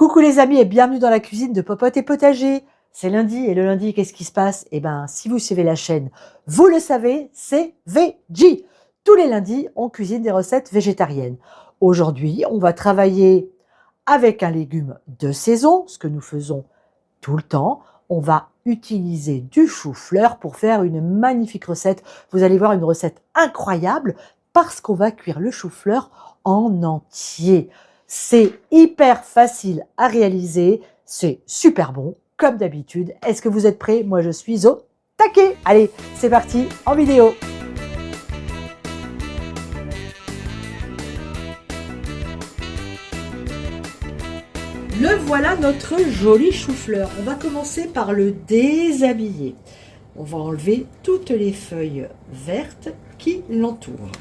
Coucou les amis et bienvenue dans la cuisine de Popote et Potager. C'est lundi et le lundi, qu'est-ce qui se passe? Eh bien, si vous suivez la chaîne, vous le savez, c'est Veggie. Tous les lundis, on cuisine des recettes végétariennes. Aujourd'hui, on va travailler avec un légume de saison, ce que nous faisons tout le temps. On va utiliser du chou-fleur pour faire une magnifique recette. Vous allez voir une recette incroyable parce qu'on va cuire le chou-fleur en entier. C'est hyper facile à réaliser, c'est super bon, comme d'habitude. Est-ce que vous êtes prêts? Moi, je suis au taquet. Allez, c'est parti, en vidéo. Le voilà notre joli chou-fleur. On va commencer par le déshabiller. On va enlever toutes les feuilles vertes qui l'entourent.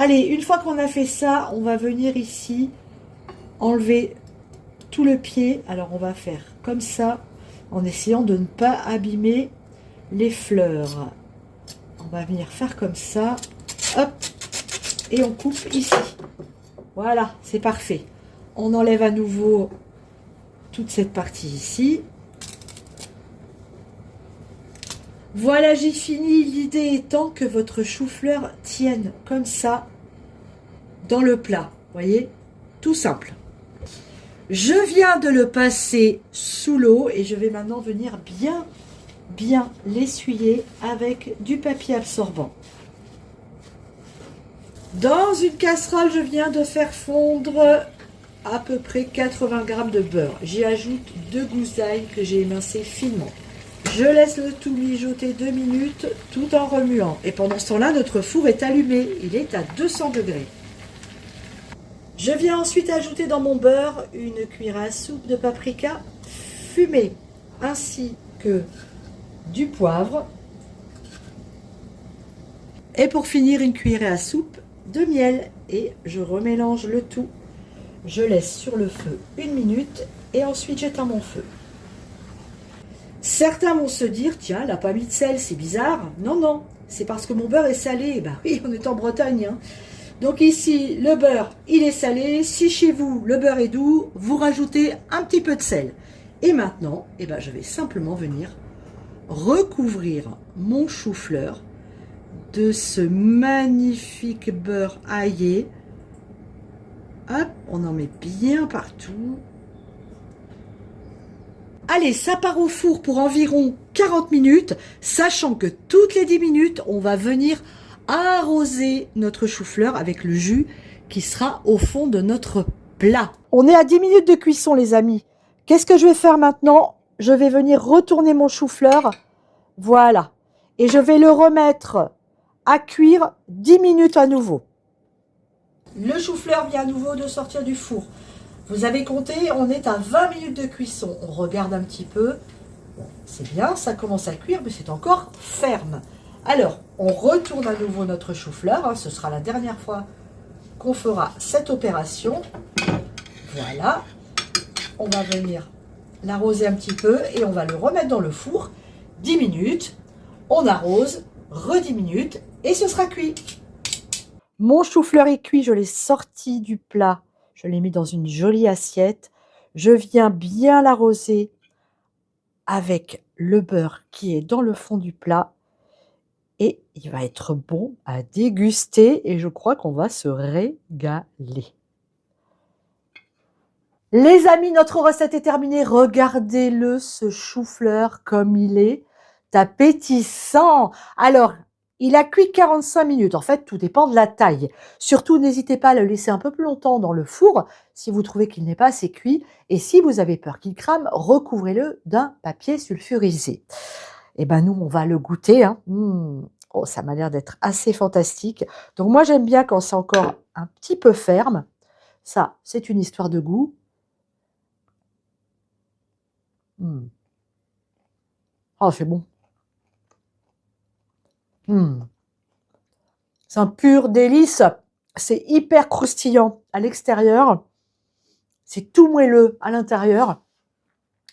Allez, une fois qu'on a fait ça, on va venir ici enlever tout le pied. Alors, on va faire comme ça, en essayant de ne pas abîmer les fleurs. On va venir faire comme ça, hop, et on coupe ici. Voilà, c'est parfait. On enlève à nouveau toute cette partie ici. Voilà, j'ai fini. L'idée étant que votre chou-fleur tienne comme ça dans le plat. Voyez, tout simple. Je viens de le passer sous l'eau et je vais maintenant venir bien l'essuyer avec du papier absorbant. Dans une casserole, je viens de faire fondre à peu près 80 g de beurre. J'y ajoute 2 gousses d'ail que j'ai émincées finement. Je laisse le tout mijoter 2 minutes tout en remuant. Et pendant ce temps-là, notre four est allumé. Il est à 200 degrés. Je viens ensuite ajouter dans mon beurre une cuillère à soupe de paprika fumé, ainsi que du poivre. Et pour finir, une cuillère à soupe de miel. Et je remélange le tout. Je laisse sur le feu 1 minute et ensuite j'éteins mon feu. Certains vont se dire, tiens, elle n'a pas mis de sel, c'est bizarre. Non, non, c'est parce que mon beurre est salé. Ben oui, on est en Bretagne. Hein. Donc ici, le beurre, il est salé. Si chez vous, le beurre est doux, vous rajoutez un petit peu de sel. Et maintenant, eh ben, je vais simplement venir recouvrir mon chou-fleur de ce magnifique beurre aillé. Hop, on en met bien partout. Allez, ça part au four pour environ 40 minutes, sachant que toutes les 10 minutes, on va venir arroser notre chou-fleur avec le jus qui sera au fond de notre plat. On est à 10 minutes de cuisson, les amis. Qu'est-ce que je vais faire maintenant? Je vais venir retourner mon chou-fleur. Voilà. Et je vais le remettre à cuire 10 minutes à nouveau. Le chou-fleur vient à nouveau de sortir du four. Vous avez compté, on est à 20 minutes de cuisson. On regarde un petit peu. Bon, c'est bien, ça commence à cuire, mais c'est encore ferme. Alors, on retourne à nouveau notre chou-fleur. Hein, ce sera la dernière fois qu'on fera cette opération. Voilà. On va venir l'arroser un petit peu et on va le remettre dans le four. 10 minutes. On arrose, 10 minutes et ce sera cuit. Mon chou-fleur est cuit, je l'ai sorti du plat. Je l'ai mis dans une jolie assiette. Je viens bien l'arroser avec le beurre qui est dans le fond du plat. Et il va être bon à déguster et je crois qu'on va se régaler. Les amis, notre recette est terminée. Regardez-le, ce chou-fleur, comme il est appétissant. Alors, il a cuit 45 minutes. En fait, tout dépend de la taille. Surtout, n'hésitez pas à le laisser un peu plus longtemps dans le four si vous trouvez qu'il n'est pas assez cuit. Et si vous avez peur qu'il crame, recouvrez-le d'un papier sulfurisé. Et ben nous, on va le goûter. Hein. Oh, ça m'a l'air d'être assez fantastique. Donc moi, j'aime bien quand c'est encore un petit peu ferme. Ça, c'est une histoire de goût. Oh, c'est bon. C'est un pur délice. C'est hyper croustillant à l'extérieur. C'est tout moelleux à l'intérieur.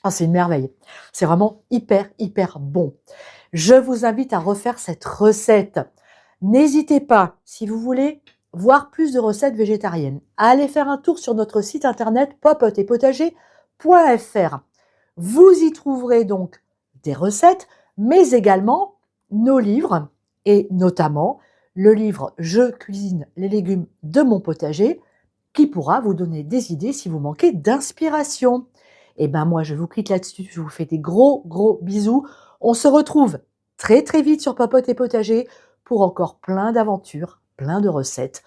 Ah, c'est une merveille. C'est vraiment hyper bon. Je vous invite à refaire cette recette. N'hésitez pas, si vous voulez, voir plus de recettes végétariennes, allez faire un tour sur notre site internet popoteetpotager.fr. Vous y trouverez donc des recettes, mais également nos livres, et notamment le livre « Je cuisine les légumes de mon potager » qui pourra vous donner des idées si vous manquez d'inspiration. Et ben moi, je vous quitte là-dessus, je vous fais des gros bisous. On se retrouve très vite sur Popote et Potager pour encore plein d'aventures, plein de recettes.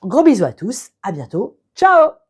Gros bisous à tous, à bientôt, ciao!